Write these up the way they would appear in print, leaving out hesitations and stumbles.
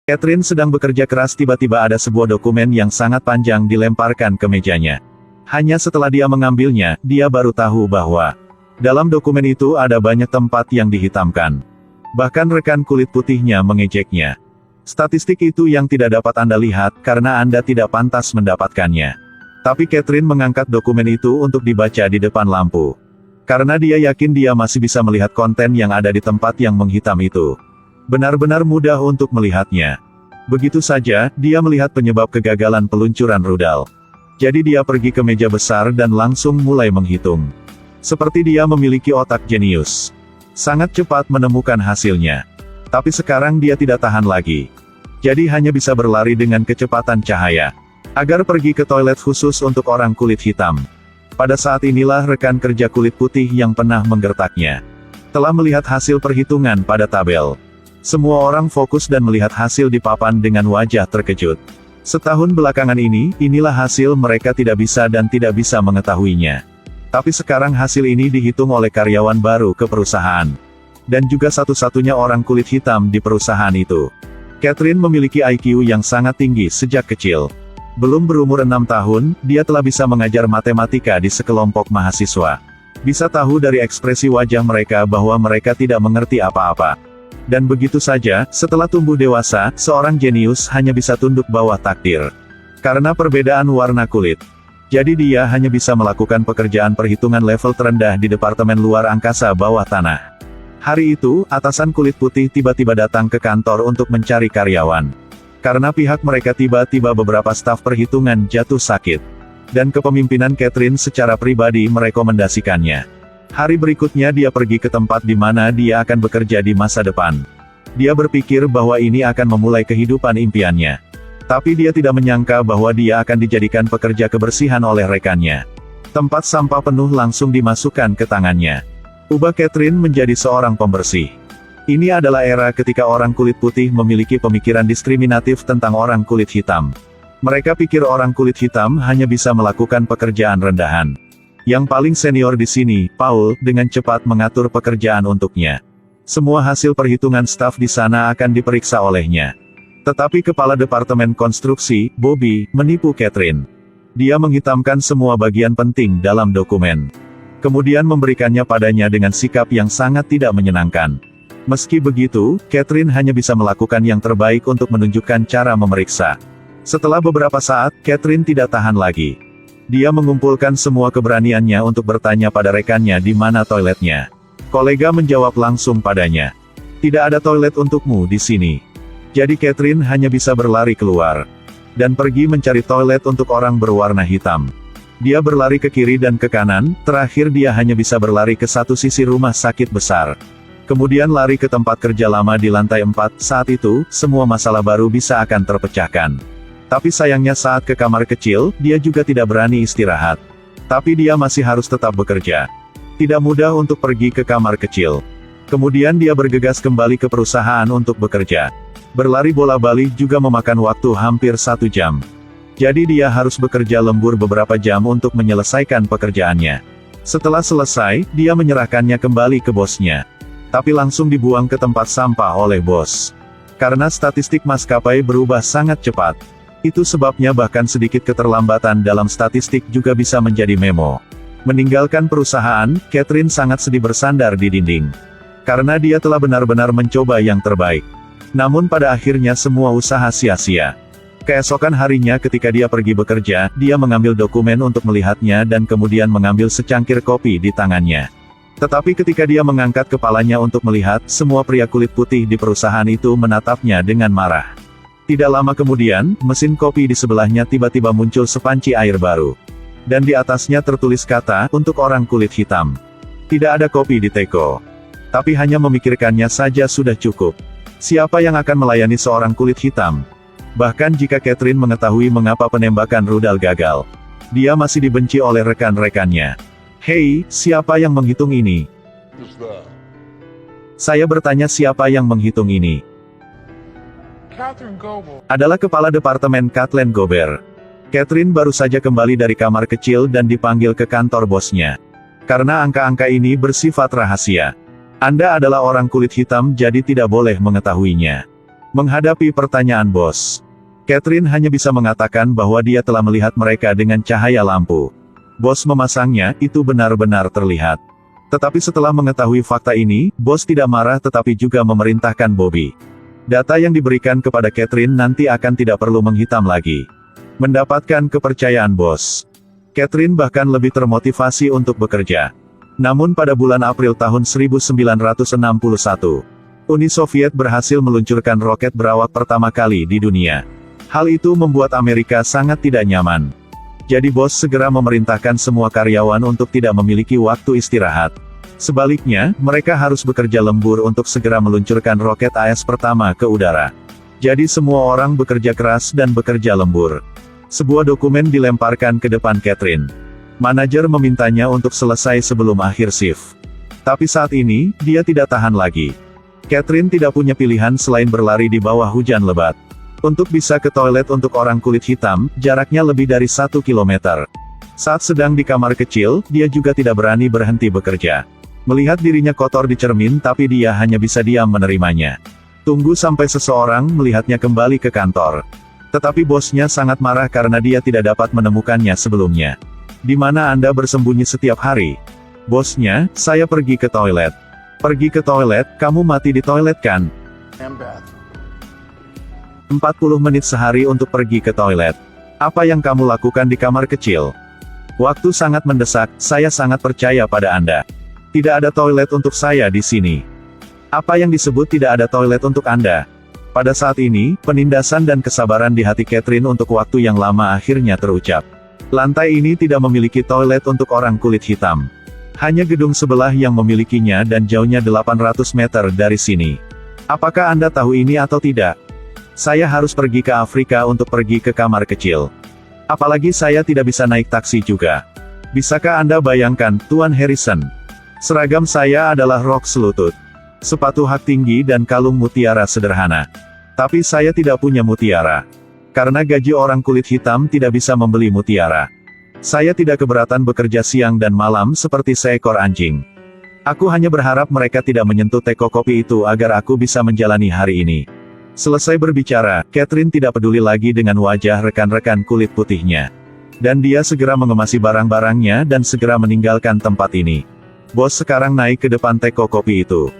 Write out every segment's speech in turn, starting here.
Catherine sedang bekerja keras, tiba-tiba ada sebuah dokumen yang sangat panjang dilemparkan ke mejanya. Hanya setelah dia mengambilnya, dia baru tahu bahwa dalam dokumen itu ada banyak tempat yang dihitamkan. Bahkan rekan kulit putihnya mengejeknya. Statistik itu yang tidak dapat Anda lihat, karena Anda tidak pantas mendapatkannya. Tapi Catherine mengangkat dokumen itu untuk dibaca di depan lampu. Karena dia yakin dia masih bisa melihat konten yang ada di tempat yang menghitam itu. Benar-benar mudah untuk melihatnya. Begitu saja, dia melihat penyebab kegagalan peluncuran rudal. Jadi dia pergi ke meja besar dan langsung mulai menghitung. Seperti dia memiliki otak jenius. Sangat cepat menemukan hasilnya. Tapi sekarang dia tidak tahan lagi. Jadi hanya bisa berlari dengan kecepatan cahaya. Agar pergi ke toilet khusus untuk orang kulit hitam. Pada saat inilah rekan kerja kulit putih yang pernah menggertaknya telah melihat hasil perhitungan pada tabel. Semua orang fokus dan melihat hasil di papan dengan wajah terkejut. Setahun belakangan ini, inilah hasil mereka tidak bisa dan tidak bisa mengetahuinya. Tapi sekarang hasil ini dihitung oleh karyawan baru ke perusahaan. Dan juga satu-satunya orang kulit hitam di perusahaan itu. Catherine memiliki IQ yang sangat tinggi sejak kecil. Belum berumur 6 tahun, dia telah bisa mengajar matematika di sekelompok mahasiswa. Bisa tahu dari ekspresi wajah mereka bahwa mereka tidak mengerti apa-apa. Dan begitu saja, setelah tumbuh dewasa, seorang jenius hanya bisa tunduk bawah takdir. Karena perbedaan warna kulit. Jadi dia hanya bisa melakukan pekerjaan perhitungan level terendah di Departemen Luar Angkasa Bawah Tanah. Hari itu, atasan kulit putih tiba-tiba datang ke kantor untuk mencari karyawan. Karena pihak mereka tiba-tiba beberapa staf perhitungan jatuh sakit. Dan kepemimpinan Catherine secara pribadi merekomendasikannya. Hari berikutnya dia pergi ke tempat di mana dia akan bekerja di masa depan. Dia berpikir bahwa ini akan memulai kehidupan impiannya. Tapi dia tidak menyangka bahwa dia akan dijadikan pekerja kebersihan oleh rekannya. Tempat sampah penuh langsung dimasukkan ke tangannya. Ubah Catherine menjadi seorang pembersih. Ini adalah era ketika orang kulit putih memiliki pemikiran diskriminatif tentang orang kulit hitam. Mereka pikir orang kulit hitam hanya bisa melakukan pekerjaan rendahan. Yang paling senior di sini, Paul, dengan cepat mengatur pekerjaan untuknya. Semua hasil perhitungan staf di sana akan diperiksa olehnya. Tetapi kepala departemen konstruksi, Bobby, menipu Catherine. Dia menghitamkan semua bagian penting dalam dokumen. Kemudian memberikannya padanya dengan sikap yang sangat tidak menyenangkan. Meski begitu, Catherine hanya bisa melakukan yang terbaik untuk menunjukkan cara memeriksa. Setelah beberapa saat, Catherine tidak tahan lagi. Dia mengumpulkan semua keberaniannya untuk bertanya pada rekannya di mana toiletnya. Kolega menjawab langsung padanya. Tidak ada toilet untukmu di sini. Jadi Catherine hanya bisa berlari keluar. Dan pergi mencari toilet untuk orang berwarna hitam. Dia berlari ke kiri dan ke kanan, terakhir dia hanya bisa berlari ke satu sisi rumah sakit besar. Kemudian lari ke tempat kerja lama di lantai 4, saat itu, semua masalah baru bisa akan terpecahkan. Tapi sayangnya saat ke kamar kecil, dia juga tidak berani istirahat. Tapi dia masih harus tetap bekerja. Tidak mudah untuk pergi ke kamar kecil. Kemudian dia bergegas kembali ke perusahaan untuk bekerja. Berlari bola-balik juga memakan waktu hampir 1 jam. Jadi dia harus bekerja lembur beberapa jam untuk menyelesaikan pekerjaannya. Setelah selesai, dia menyerahkannya kembali ke bosnya. Tapi langsung dibuang ke tempat sampah oleh bos. Karena statistik maskapai berubah sangat cepat. Itu sebabnya bahkan sedikit keterlambatan dalam statistik juga bisa menjadi memo. Meninggalkan perusahaan, Catherine sangat sedih bersandar di dinding. Karena dia telah benar-benar mencoba yang terbaik. Namun pada akhirnya semua usaha sia-sia. Keesokan harinya ketika dia pergi bekerja, dia mengambil dokumen untuk melihatnya dan kemudian mengambil secangkir kopi di tangannya. Tetapi ketika dia mengangkat kepalanya untuk melihat, semua pria kulit putih di perusahaan itu menatapnya dengan marah. Tidak lama kemudian, mesin kopi di sebelahnya tiba-tiba muncul sepanci air baru. Dan di atasnya tertulis kata, untuk orang kulit hitam. Tidak ada kopi di teko. Tapi hanya memikirkannya saja sudah cukup. Siapa yang akan melayani seorang kulit hitam? Bahkan jika Catherine mengetahui mengapa penembakan rudal gagal. Dia masih dibenci oleh rekan-rekannya. Hei, siapa yang menghitung ini? Saya bertanya siapa yang menghitung ini? Adalah kepala departemen Kathleen Gober. Catherine baru saja kembali dari kamar kecil dan dipanggil ke kantor bosnya. Karena angka-angka ini bersifat rahasia. Anda adalah orang kulit hitam jadi tidak boleh mengetahuinya. Menghadapi pertanyaan bos, Catherine hanya bisa mengatakan bahwa dia telah melihat mereka dengan cahaya lampu. Bos memasangnya, itu benar-benar terlihat. Tetapi setelah mengetahui fakta ini, bos tidak marah tetapi juga memerintahkan Bobby. Data yang diberikan kepada Catherine nanti akan tidak perlu menghitam lagi. Mendapatkan kepercayaan bos, Catherine bahkan lebih termotivasi untuk bekerja. Namun pada bulan April tahun 1961, Uni Soviet berhasil meluncurkan roket berawak pertama kali di dunia. Hal itu membuat Amerika sangat tidak nyaman. Jadi bos segera memerintahkan semua karyawan untuk tidak memiliki waktu istirahat. Sebaliknya, mereka harus bekerja lembur untuk segera meluncurkan roket AS pertama ke udara. Jadi semua orang bekerja keras dan bekerja lembur. Sebuah dokumen dilemparkan ke depan Catherine. Manajer memintanya untuk selesai sebelum akhir shift. Tapi saat ini, dia tidak tahan lagi. Catherine tidak punya pilihan selain berlari di bawah hujan lebat. Untuk bisa ke toilet untuk orang kulit hitam, jaraknya lebih dari 1 kilometer. Saat sedang di kamar kecil, dia juga tidak berani berhenti bekerja. Melihat dirinya kotor di cermin tapi dia hanya bisa diam menerimanya. Tunggu sampai seseorang melihatnya kembali ke kantor. Tetapi bosnya sangat marah karena dia tidak dapat menemukannya sebelumnya. Di mana Anda bersembunyi setiap hari? Bosnya, saya pergi ke toilet. Pergi ke toilet, kamu mati di toilet kan? 40 menit sehari untuk pergi ke toilet. Apa yang kamu lakukan di kamar kecil? Waktu sangat mendesak, saya sangat percaya pada Anda. Tidak ada toilet untuk saya di sini. Apa yang disebut tidak ada toilet untuk Anda? Pada saat ini, penindasan dan kesabaran di hati Catherine untuk waktu yang lama akhirnya terucap. Lantai ini tidak memiliki toilet untuk orang kulit hitam. Hanya gedung sebelah yang memilikinya dan jauhnya 800 meter dari sini. Apakah Anda tahu ini atau tidak? Saya harus pergi ke Afrika untuk pergi ke kamar kecil. Apalagi saya tidak bisa naik taksi juga. Bisakah Anda bayangkan, Tuan Harrison? Seragam saya adalah rok selutut, sepatu hak tinggi dan kalung mutiara sederhana. Tapi saya tidak punya mutiara. Karena gaji orang kulit hitam tidak bisa membeli mutiara. Saya tidak keberatan bekerja siang dan malam seperti seekor anjing. Aku hanya berharap mereka tidak menyentuh teko kopi itu agar aku bisa menjalani hari ini. Selesai berbicara, Catherine tidak peduli lagi dengan wajah rekan-rekan kulit putihnya. Dan dia segera mengemasi barang-barangnya dan segera meninggalkan tempat ini. Bos sekarang naik ke depan teko kopi itu.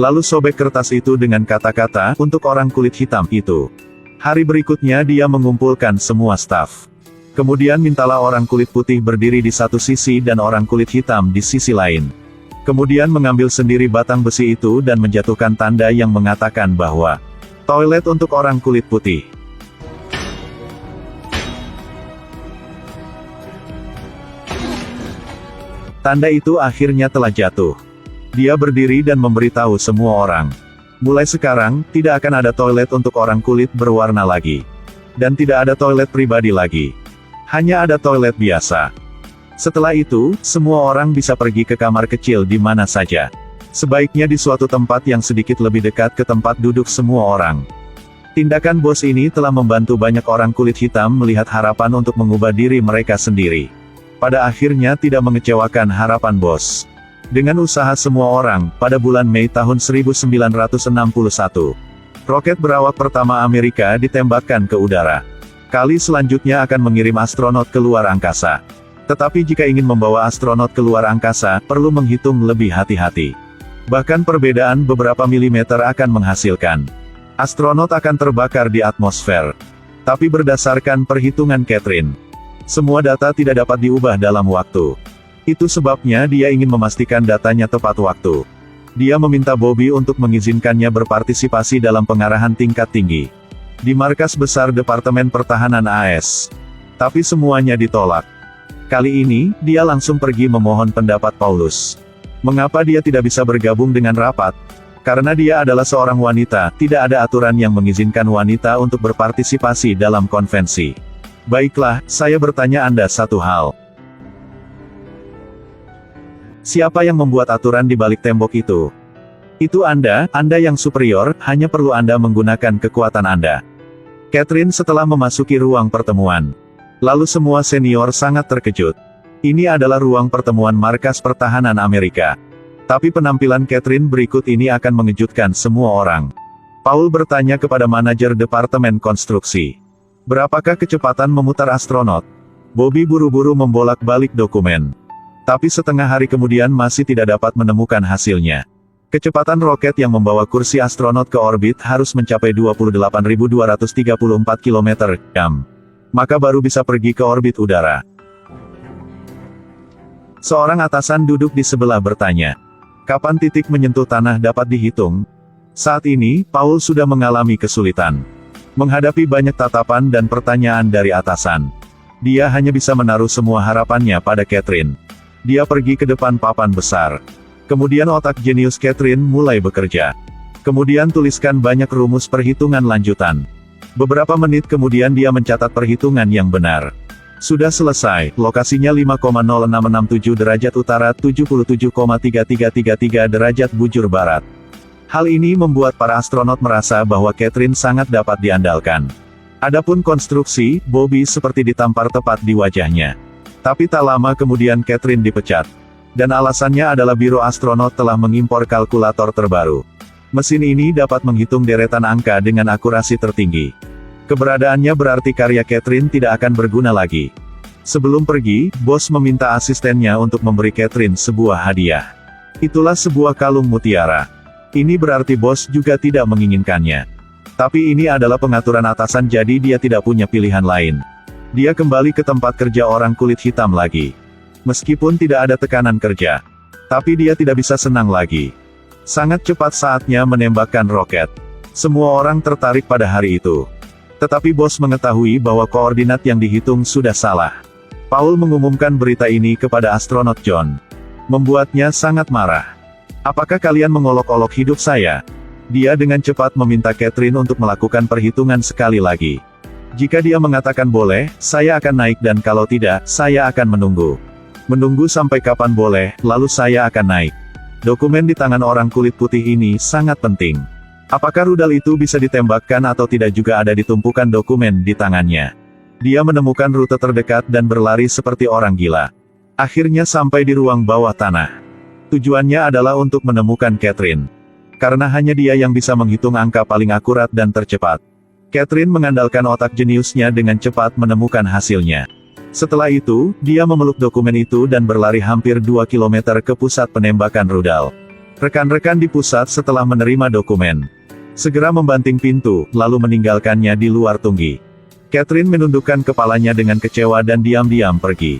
Lalu sobek kertas itu dengan kata-kata, untuk orang kulit hitam itu. Hari berikutnya dia mengumpulkan semua staf. Kemudian mintalah orang kulit putih berdiri di satu sisi dan orang kulit hitam di sisi lain. Kemudian mengambil sendiri batang besi itu dan menjatuhkan tanda yang mengatakan bahwa toilet untuk orang kulit putih. Tanda itu akhirnya telah jatuh. Dia berdiri dan memberitahu semua orang. Mulai sekarang, tidak akan ada toilet untuk orang kulit berwarna lagi. Dan tidak ada toilet pribadi lagi. Hanya ada toilet biasa. Setelah itu, semua orang bisa pergi ke kamar kecil di mana saja. Sebaiknya di suatu tempat yang sedikit lebih dekat ke tempat duduk semua orang. Tindakan bos ini telah membantu banyak orang kulit hitam melihat harapan untuk mengubah diri mereka sendiri. Pada akhirnya tidak mengecewakan harapan bos. Dengan usaha semua orang, pada bulan Mei tahun 1961, roket berawak pertama Amerika ditembakkan ke udara. Kali selanjutnya akan mengirim astronot ke luar angkasa. Tetapi jika ingin membawa astronot ke luar angkasa, perlu menghitung lebih hati-hati. Bahkan perbedaan beberapa milimeter akan menghasilkan. Astronot akan terbakar di atmosfer. Tapi berdasarkan perhitungan Catherine, semua data tidak dapat diubah dalam waktu. Itu sebabnya dia ingin memastikan datanya tepat waktu. Dia meminta Bobby untuk mengizinkannya berpartisipasi dalam pengarahan tingkat tinggi di markas besar Departemen Pertahanan AS. Tapi semuanya ditolak. Kali ini, dia langsung pergi memohon pendapat Paulus. Mengapa dia tidak bisa bergabung dengan rapat? Karena dia adalah seorang wanita, tidak ada aturan yang mengizinkan wanita untuk berpartisipasi dalam konvensi. Baiklah, saya bertanya Anda satu hal. Siapa yang membuat aturan di balik tembok itu? Itu Anda yang superior, hanya perlu Anda menggunakan kekuatan Anda. Catherine setelah memasuki ruang pertemuan. Lalu semua senior sangat terkejut. Ini adalah ruang pertemuan markas pertahanan Amerika. Tapi penampilan Catherine berikut ini akan mengejutkan semua orang. Paul bertanya kepada manajer departemen konstruksi. Berapakah kecepatan memutar astronot? Bobby buru-buru membolak-balik dokumen. Tapi setengah hari kemudian masih tidak dapat menemukan hasilnya. Kecepatan roket yang membawa kursi astronot ke orbit harus mencapai 28.234 km/jam. Maka baru bisa pergi ke orbit udara. Seorang atasan duduk di sebelah bertanya. Kapan titik menyentuh tanah dapat dihitung? Saat ini, Paul sudah mengalami kesulitan. Menghadapi banyak tatapan dan pertanyaan dari atasan. Dia hanya bisa menaruh semua harapannya pada Catherine. Dia pergi ke depan papan besar. Kemudian otak jenius Catherine mulai bekerja. Kemudian tuliskan banyak rumus perhitungan lanjutan. Beberapa menit kemudian dia mencatat perhitungan yang benar. Sudah selesai, lokasinya 5,0667 derajat utara 77,3333 derajat bujur barat. Hal ini membuat para astronot merasa bahwa Catherine sangat dapat diandalkan. Adapun konstruksi, Bobby seperti ditampar tepat di wajahnya. Tapi tak lama kemudian Catherine dipecat. Dan alasannya adalah Biro Astronot telah mengimpor kalkulator terbaru. Mesin ini dapat menghitung deretan angka dengan akurasi tertinggi. Keberadaannya berarti karya Catherine tidak akan berguna lagi. Sebelum pergi, bos meminta asistennya untuk memberi Catherine sebuah hadiah. Itulah sebuah kalung mutiara. Ini berarti bos juga tidak menginginkannya. Tapi ini adalah pengaturan atasan jadi dia tidak punya pilihan lain. Dia kembali ke tempat kerja orang kulit hitam lagi. Meskipun tidak ada tekanan kerja. Tapi dia tidak bisa senang lagi. Sangat cepat saatnya menembakkan roket. Semua orang tertarik pada hari itu. Tetapi bos mengetahui bahwa koordinat yang dihitung sudah salah. Paul mengumumkan berita ini kepada astronot John. Membuatnya sangat marah. Apakah kalian mengolok-olok hidup saya? Dia dengan cepat meminta Catherine untuk melakukan perhitungan sekali lagi. Jika dia mengatakan boleh, saya akan naik dan kalau tidak, saya akan menunggu. Menunggu sampai kapan boleh, lalu saya akan naik. Dokumen di tangan orang kulit putih ini sangat penting. Apakah rudal itu bisa ditembakkan atau tidak juga ada di tumpukan dokumen di tangannya. Dia menemukan rute terdekat dan berlari seperti orang gila. Akhirnya sampai di ruang bawah tanah. Tujuannya adalah untuk menemukan Catherine. Karena hanya dia yang bisa menghitung angka paling akurat dan tercepat. Catherine mengandalkan otak jeniusnya dengan cepat menemukan hasilnya. Setelah itu, dia memeluk dokumen itu dan berlari hampir 2 km ke pusat penembakan rudal. Rekan-rekan di pusat setelah menerima dokumen. Segera membanting pintu, lalu meninggalkannya di luar tunggi. Catherine menundukkan kepalanya dengan kecewa dan diam-diam pergi.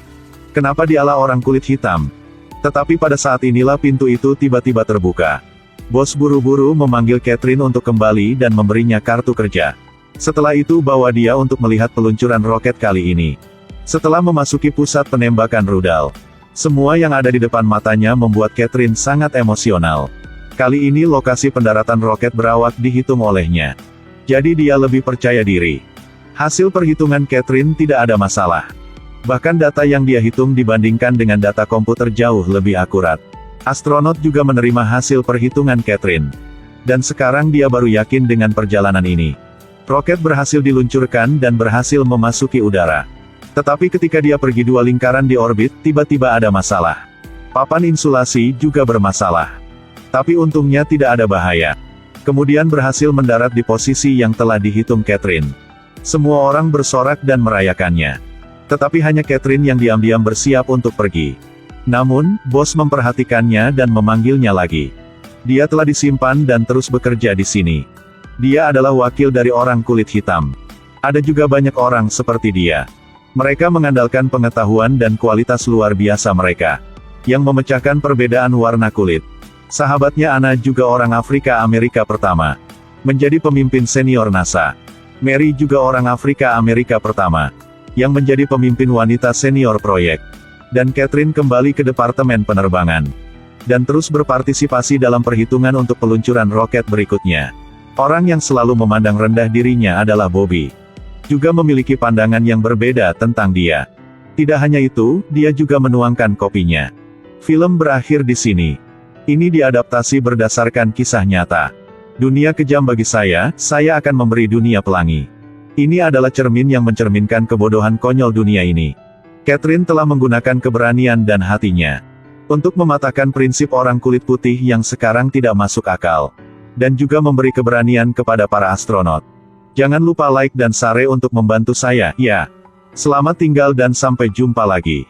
Kenapa dialah orang kulit hitam? Tetapi pada saat inilah pintu itu tiba-tiba terbuka. Bos buru-buru memanggil Catherine untuk kembali dan memberinya kartu kerja. Setelah itu bawa dia untuk melihat peluncuran roket kali ini. Setelah memasuki pusat penembakan rudal. Semua yang ada di depan matanya membuat Catherine sangat emosional. Kali ini lokasi pendaratan roket berawak dihitung olehnya. Jadi dia lebih percaya diri. Hasil perhitungan Catherine tidak ada masalah. Bahkan data yang dia hitung dibandingkan dengan data komputer jauh lebih akurat. Astronot juga menerima hasil perhitungan Catherine. Dan sekarang dia baru yakin dengan perjalanan ini. Roket berhasil diluncurkan dan berhasil memasuki udara. Tetapi ketika dia pergi 2 lingkaran di orbit, tiba-tiba ada masalah. Papan insulasi juga bermasalah. Tapi untungnya tidak ada bahaya. Kemudian berhasil mendarat di posisi yang telah dihitung Catherine. Semua orang bersorak dan merayakannya. Tetapi hanya Catherine yang diam-diam bersiap untuk pergi. Namun, bos memperhatikannya dan memanggilnya lagi. Dia telah disimpan dan terus bekerja di sini. Dia adalah wakil dari orang kulit hitam. Ada juga banyak orang seperti dia. Mereka mengandalkan pengetahuan dan kualitas luar biasa mereka. Yang memecahkan perbedaan warna kulit. Sahabatnya Anna juga orang Afrika Amerika pertama. Menjadi pemimpin senior NASA. Mary juga orang Afrika Amerika pertama. Yang menjadi pemimpin wanita senior proyek. Dan Catherine kembali ke Departemen Penerbangan. Dan terus berpartisipasi dalam perhitungan untuk peluncuran roket berikutnya. Orang yang selalu memandang rendah dirinya adalah Bobby. Juga memiliki pandangan yang berbeda tentang dia. Tidak hanya itu, dia juga menuangkan kopinya. Film berakhir di sini. Ini diadaptasi berdasarkan kisah nyata. Dunia kejam bagi saya akan memberi dunia pelangi. Ini adalah cermin yang mencerminkan kebodohan konyol dunia ini. Catherine telah menggunakan keberanian dan hatinya. Untuk mematahkan prinsip orang kulit putih yang sekarang tidak masuk akal. dan juga memberi keberanian kepada para astronot. Jangan lupa like dan share untuk membantu saya, ya. Selamat tinggal dan sampai jumpa lagi.